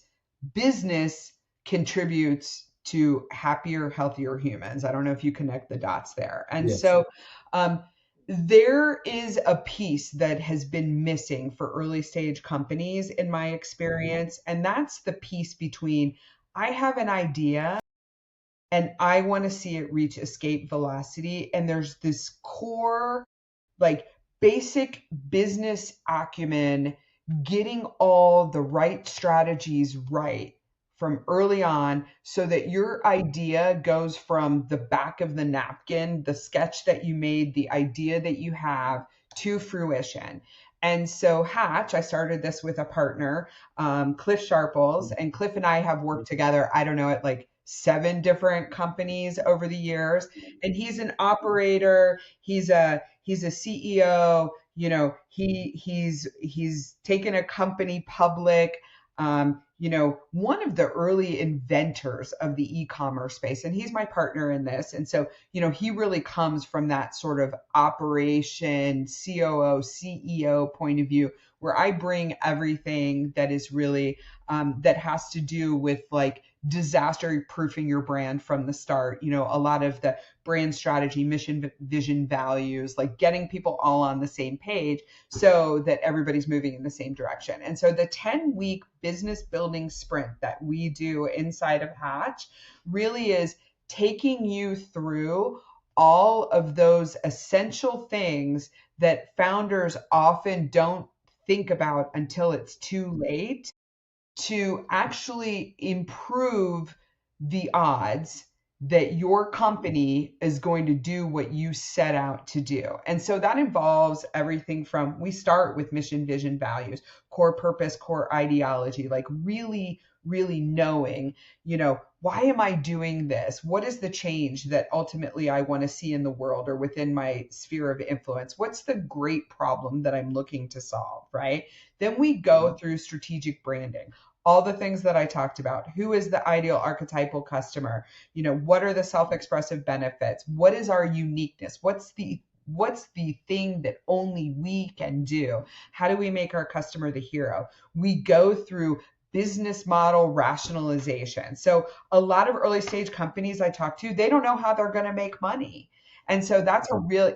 business contributes to happier, healthier humans. I don't know if you connect the dots there. And Yes. so there is a piece that has been missing for early stage companies in my experience, and that's the piece between I have an idea and I want to see it reach escape velocity. And there's this core, like basic business acumen, getting all the right strategies right from early on so that your idea goes from the back of the napkin, the sketch that you made, the idea that you have, to fruition. And so Hatch, I started this with a partner, Cliff Sharples, and Cliff and I have worked together, I don't know, at like 7 different companies over the years. And he's an operator, he's a CEO, he's taken a company public, one of the early inventors of the e-commerce space, and he's my partner in this. And so, he really comes from that sort of operation, COO, CEO point of view, where I bring everything that is really that has to do with like disaster proofing your brand from the start. A lot of the brand strategy, mission, vision, values, like getting people all on the same page so that everybody's moving in the same direction. And so the 10-week business building sprint that we do inside of Hatch really is taking you through all of those essential things that founders often don't think about until it's too late to actually improve the odds that your company is going to do what you set out to do. And so that involves everything from, we start with mission, vision, values, core purpose, core ideology, like really, really knowing, why am I doing this? What is the change that ultimately I want to see in the world or within my sphere of influence? What's the great problem that I'm looking to solve, right? Then we go through strategic branding. All the things that I talked about. Who is the ideal archetypal customer? What are the self-expressive benefits? What is our uniqueness? What's the thing that only we can do? How do we make our customer the hero? We go through business model rationalization. So a lot of early stage companies I talk to, they don't know how they're going to make money. And so that's a real,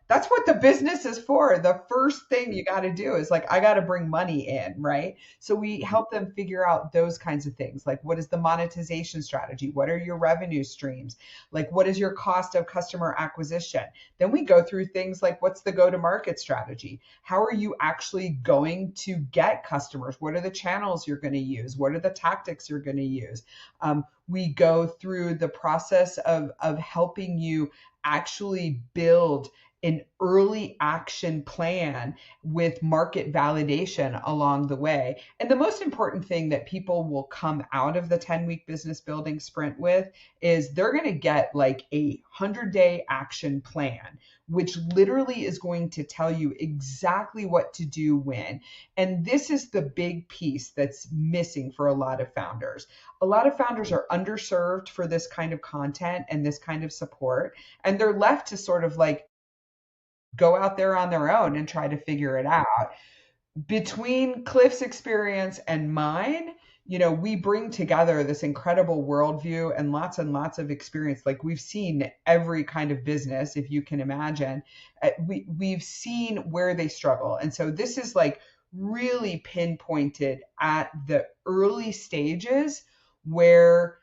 that's what the business is for. The first thing you got to do is like, I got to bring money in, right? So we help them figure out those kinds of things. Like, what is the monetization strategy? What are your revenue streams? Like, what is your cost of customer acquisition? Then we go through things like, what's the go to market strategy? How are you actually going to get customers? What are the channels you're going to use? What are the tactics you're going to use? We go through the process of helping you actually build an early action plan with market validation along the way. And the most important thing that people will come out of the 10-week business building sprint with is they're going to get like a 100-day action plan, which literally is going to tell you exactly what to do when. And this is the big piece that's missing for a lot of founders. A lot of founders are underserved for this kind of content and this kind of support, and they're left to sort of like go out there on their own and try to figure it out. Between Cliff's experience and mine, we bring together this incredible worldview and lots of experience. Like, we've seen every kind of business, if you can imagine. We've seen where they struggle. And so this is like really pinpointed at the early stages where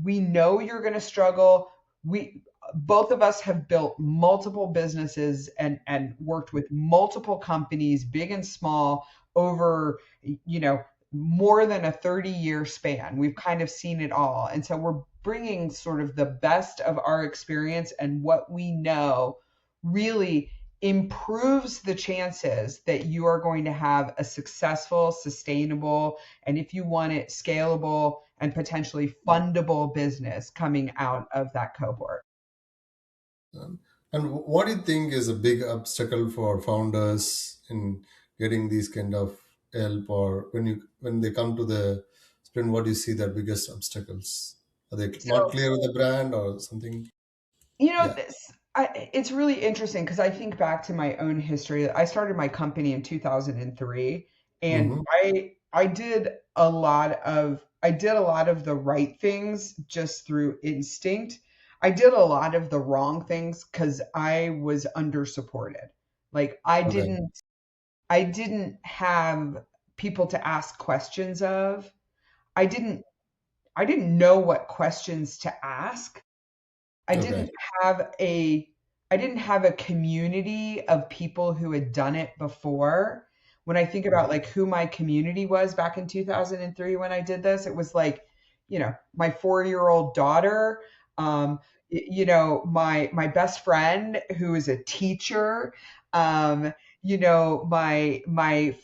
we know you're going to struggle. We Both of us have built multiple businesses and worked with multiple companies, big and small, over, more than a 30-year span. We've kind of seen it all. And so we're bringing sort of the best of our experience, and what we know really improves the chances that you are going to have a successful, sustainable, and if you want it, scalable and potentially fundable business coming out of that cohort. And what do you think is a big obstacle for founders in getting these kind of help, or when they come to the sprint, what do you see the biggest obstacles? Are they not So clear with the brand or something? Yeah. it's really interesting because I think back to my own history. I started my company in 2003, and Mm-hmm. I did a lot of the right things just through instinct. I did a lot of the wrong things because I was under supported. Like, Okay. I didn't have people to ask questions of. I didn't I didn't know what questions to ask. I Okay. didn't have a I didn't have a community of people who had done it before. When I think about like who my community was back in 2003 when I did this, it was like, my 4-year-old daughter, my best friend who is a teacher, my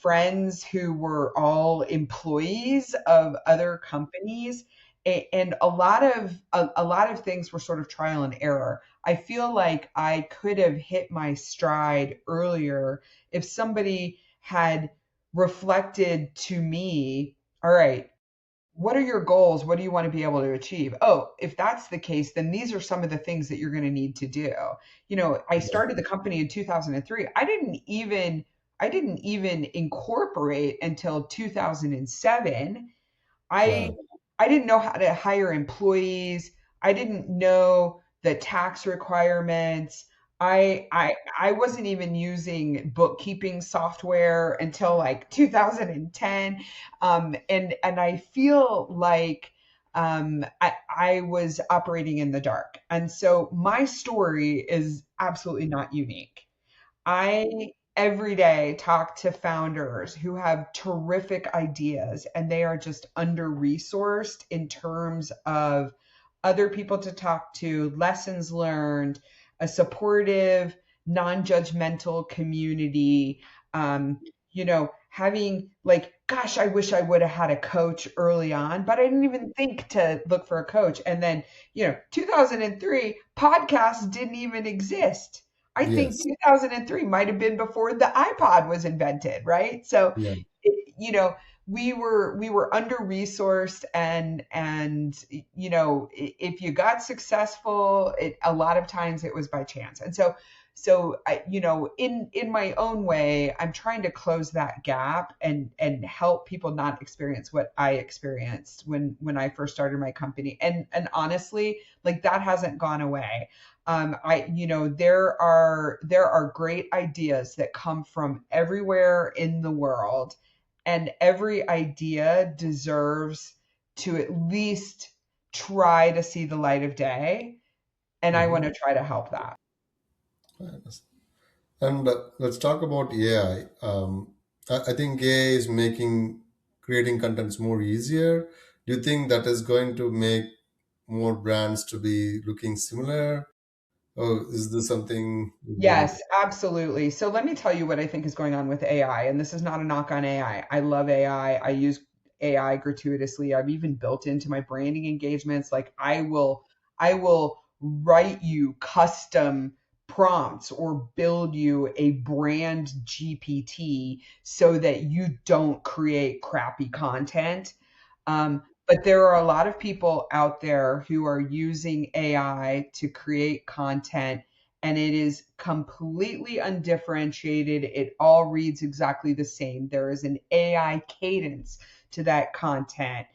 friends who were all employees of other companies, and a lot of things were sort of trial and error. I feel like I could have hit my stride earlier if somebody had reflected to me, all right, what are your goals? What do you want to be able to achieve? Oh, if that's the case, then these are some of the things that you're going to need to do. I Okay. started the company in 2003. I didn't even incorporate until 2007. I Wow. I didn't know how to hire employees. I didn't know the tax requirements. I wasn't even using bookkeeping software until like 2010. And I feel like I was operating in the dark. And so my story is absolutely not unique. I every day talk to founders who have terrific ideas, and they are just under resourced in terms of other people to talk to, lessons learned, a supportive, non judgmental community, having like gosh, I wish I would have had a coach early on, but I didn't even think to look for a coach. And then, 2003, podcasts didn't even exist. I think Yes. 2003 might have been before the iPod was invented, right? So, Yeah. it, you know, we were under resourced, and if you got successful, a lot of times it was by chance. And so in my own way, I'm trying to close that gap and help people not experience what I experienced when I first started my company. And honestly, like, that hasn't gone away. There are great ideas that come from everywhere in the world, and every idea deserves to at least try to see the light of day, and I want Hmm. to try to help that. And let's talk about AI. I think AI is making creating contents more easier. Do you think that is going to make more brands to be looking similar? Or is this something you believe? Yes, absolutely. So let me tell you what I think is going on with AI. And this is not a knock on AI. I love AI. I use AI gratuitously. I've even built into my branding engagements. Like, I will write you custom prompts or build you a brand GPT so that you don't create crappy content. But there are a lot of people out there who are using AI to create content, and it is completely undifferentiated. It all reads exactly the same. There is an AI cadence to that content.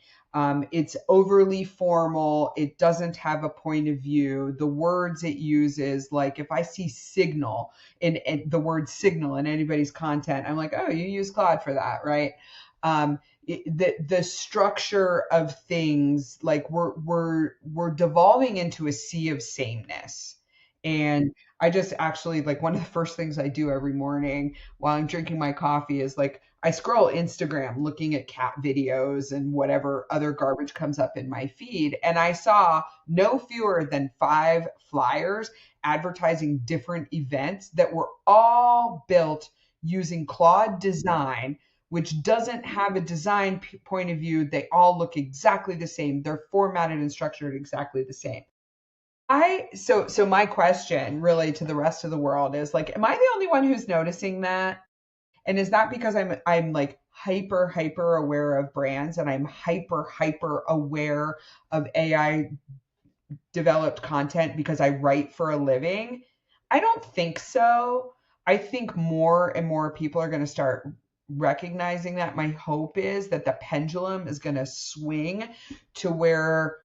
It's overly formal. It doesn't have a point of view. The words it uses, like if I see signal in the word signal in anybody's content, I'm like, oh, you use Claude for that, right? The structure of things, like, we're devolving into a sea of sameness. And I just actually, like, one of the first things I do every morning while I'm drinking my coffee is, like, I scroll Instagram looking at cat videos and whatever other garbage comes up in my feed. And I saw no fewer than 5 flyers advertising different events that were all built using Claude Design, which doesn't have a design point of view. They all look exactly the same. They're formatted and structured exactly the same. So my question really to the rest of the world is, like, am I the only one who's noticing that? And is that because I'm like hyper aware of brands, and I'm hyper aware of AI developed content because I write for a living? I don't think so. I think more and more people are going to start recognizing that. My hope is that the pendulum is going to swing to where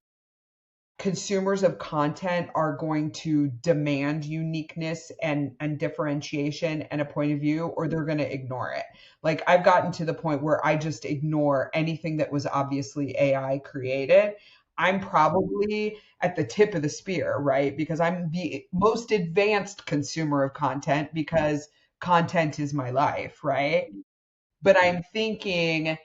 consumers of content are going to demand uniqueness and differentiation and a point of view, or they're going to ignore it. Like, I've gotten to the point where I just ignore anything that was obviously AI created. I'm probably at the tip of the spear, right? Because I'm the most advanced consumer of content, because content is my life, right? But I'm thinking,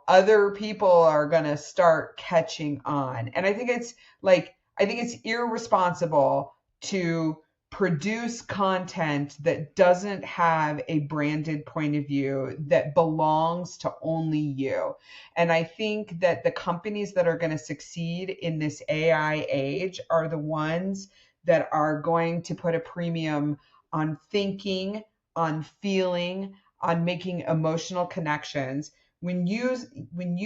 other people are going to start catching on. And I think it's irresponsible to produce content that doesn't have a branded point of view that belongs to only you. And I think that the companies that are going to succeed in this AI age are the ones that are going to put a premium on thinking, on feeling, on making emotional connections. When you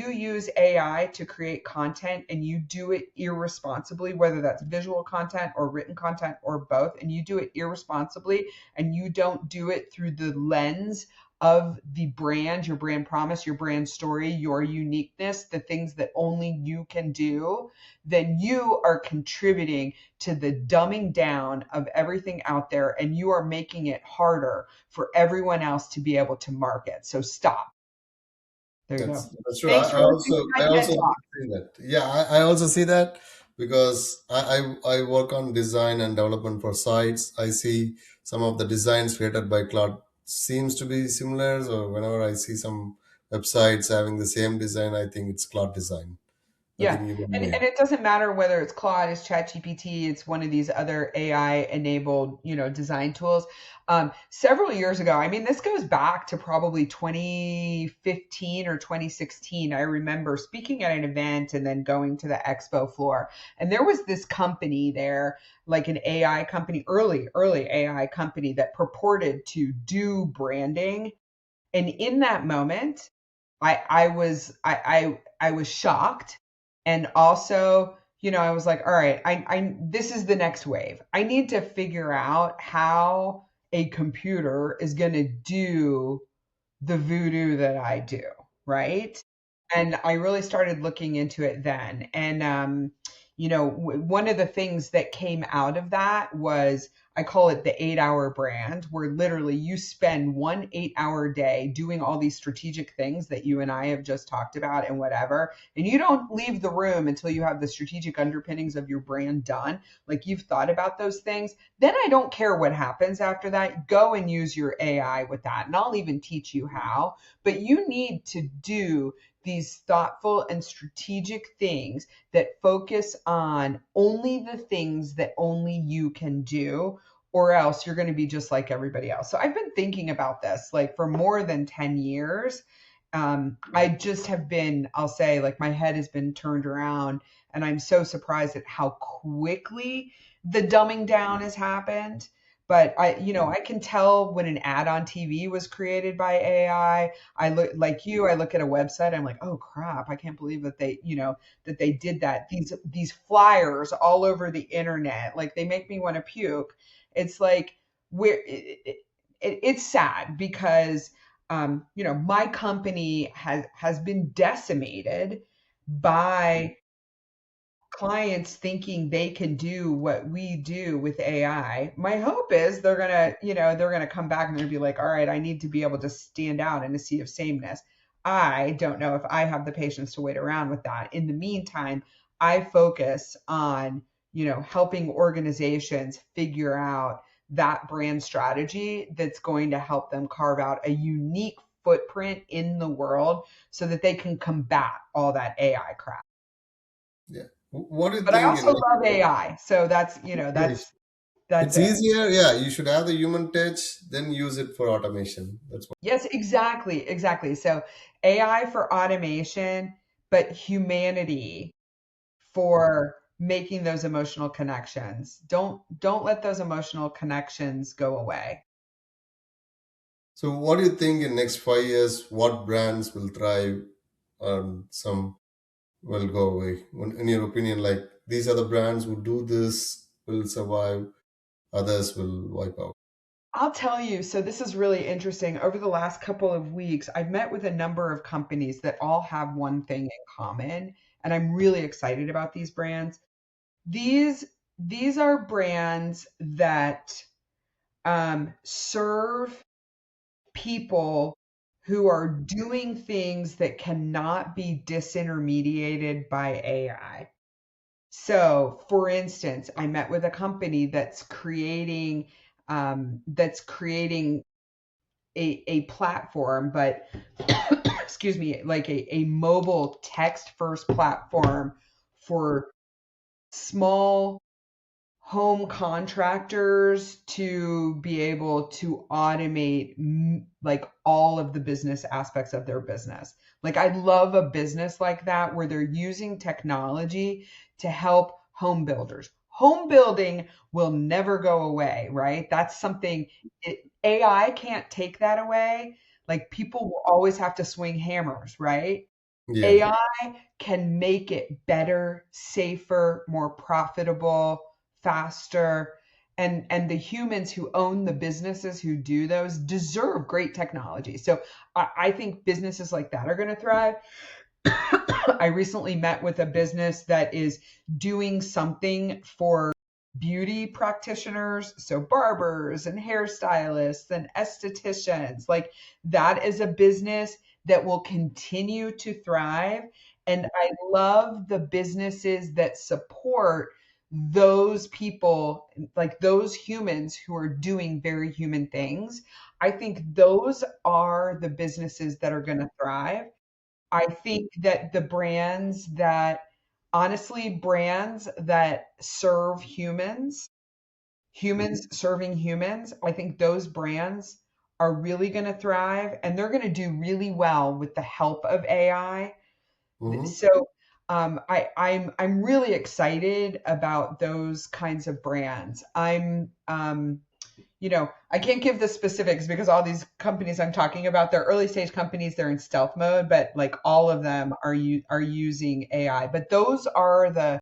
use AI to create content and you do it irresponsibly, whether that's visual content or written content or both, and you do it irresponsibly, and you don't do it through the lens of the brand, your brand promise, your brand story, your uniqueness, the things that only you can do, then you are contributing to the dumbing down of everything out there, and you are making it harder for everyone else to be able to market. So stop. There you go. That's true. Thanks for listening to I my TED also Talk. see that. Yeah, I also see that because I work on design and development for sites. I see some of the designs created by Cloud seems to be similar. So whenever I see some websites having the same design, I think it's Cloud design. I Yeah. think you can And make. it doesn't matter whether it's Claude, it's ChatGPT, it's one of these other AI enabled, design tools. Several years ago, I mean, this goes back to probably 2015 or 2016. I remember speaking at an event and then going to the expo floor. And there was this company there, like an AI company, early AI company that purported to do branding. And in that moment, I was shocked, and also, I was like, all right, I this is the next wave. I need to figure out how a computer is going to do the voodoo that I do, right? And I really started looking into it then. And, one of the things that came out of that was, I call it the 8 hour brand, where literally you spend 1 8 hour day doing all these strategic things that you and I have just talked about and whatever. And you don't leave the room until you have the strategic underpinnings of your brand done. Like you've thought about those things. Then I don't care what happens after that. Go and use your AI with that. And I'll even teach you how. But you need to do these thoughtful and strategic things that focus on only the things that only you can do, or else you're going to be just like everybody else. So I've been thinking about this like for more than 10 years. I just have been, I'll say, like my head has been turned around, and I'm so surprised at how quickly the dumbing down has happened. But I can tell when an ad on TV was created by AI. I look like you, I look at a website, I'm like, oh crap, I can't believe that they did that. These flyers all over the internet, like they make me want to puke. It's like it's sad because my company has been decimated by clients thinking they can do what we do with AI. My hope is they're gonna come back and they're gonna be like, all right, I need to be able to stand out in a sea of sameness. I don't know if I have the patience to wait around with that. In the meantime, I focus on, helping organizations figure out that brand strategy that's going to help them carve out a unique footprint in the world so that they can combat all that AI crap. Yeah. What do you But I think? also love AI. So that's, that's It's it. easier. Yeah, you should have the human touch, then use it for automation. That's what. Yes, exactly, exactly. So AI for automation, but humanity for making those emotional connections. Don't let those emotional connections go away. So, what do you think in next 5 years? What brands will thrive, and some will go away? In your opinion, like these are the brands who do this will survive, others will wipe out. I'll tell you, so this is really interesting. Over the last couple of weeks, I've met with a number of companies that all have one thing in common, and I'm really excited about these brands. These these are brands that serve people who are doing things that cannot be disintermediated by AI. So, for instance, I met with a company that's creating a platform, but excuse me, like a mobile text first platform for small home contractors to be able to automate like all of the business aspects of their business. Like I love a business like that where they're using technology to help home builders. Home building will never go away, right? That's something AI can't take that away. Like people will always have to swing hammers, right? Yeah, AI can make it better, safer, more profitable, faster. And the humans who own the businesses who do those deserve great technology. So I think businesses like that are going to thrive. I recently met with a business that is doing something for beauty practitioners, so barbers and hairstylists and estheticians. Like that is a business that will continue to thrive. And I love the businesses that support those people, like those humans who are doing very human things. I think those are the businesses that are going to thrive. I think that the brands that honestly, brands that serve humans, humans serving humans, I think those brands are really going to thrive and they're going to do really well with the help of AI. Mm-hmm. So I'm really excited about those kinds of brands. I can't give the specifics because all these companies I'm talking about, they're early stage companies, they're in stealth mode, but like all of them are using AI. But those are the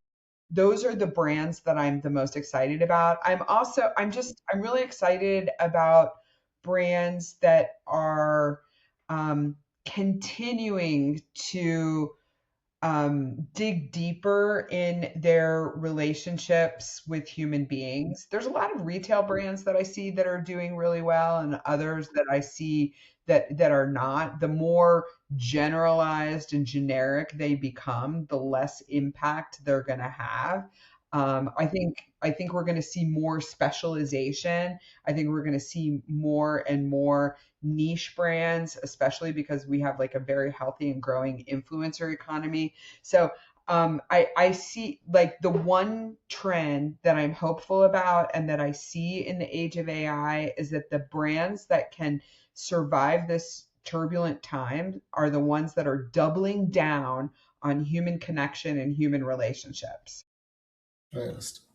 brands that I'm the most excited about. I'm really excited about brands that are continuing to dig deeper in their relationships with human beings. There's a lot of retail brands that I see that are doing really well, and others that I see that are not. The more generalized and generic they become, the less impact they're going to have. I think we're going to see more specialization. I think we're going to see more and more niche brands, especially because we have like a very healthy and growing influencer economy. So I see like the one trend that I'm hopeful about and that I see in the age of AI is that the brands that can survive this turbulent time are the ones that are doubling down on human connection and human relationships. I understand.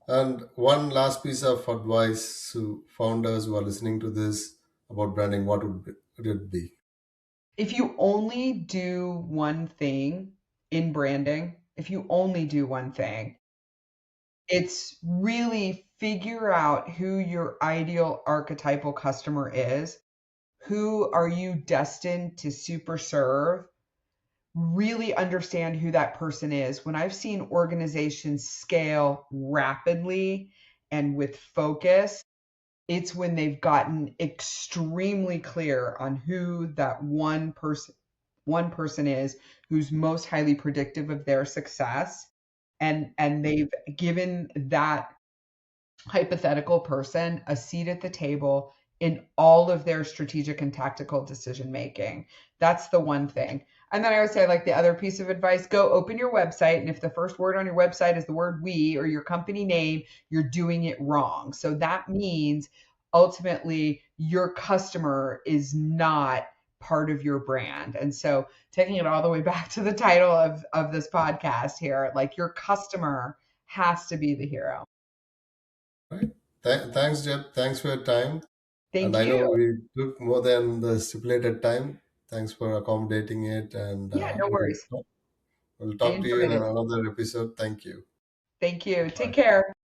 And one last piece of advice to founders who are listening to this about branding, what would it be? If you only do one thing in branding, if you only do one thing, it's really figure out who your ideal archetypal customer is. Who are you destined to super serve? Really understand who that person is. When I've seen organizations scale rapidly and with focus, it's when they've gotten extremely clear on who that one person is who's most highly predictive of their success, and they've given that hypothetical person a seat at the table in all of their strategic and tactical decision making. That's the one thing. And then I would say, like, the other piece of advice, go open your website. And if the first word on your website is the word we or your company name, you're doing it wrong. So that means ultimately your customer is not part of your brand. And so taking it all the way back to the title of this podcast here, like your customer has to be the hero. Right. Thanks, Jeb. Thanks for your time. And Thank I know you. we took more than the stipulated time. Thanks for accommodating it. And Yeah, no worries. we'll I talk to you in enjoyed it. another episode. Thank you. Thank you. Take Bye. care.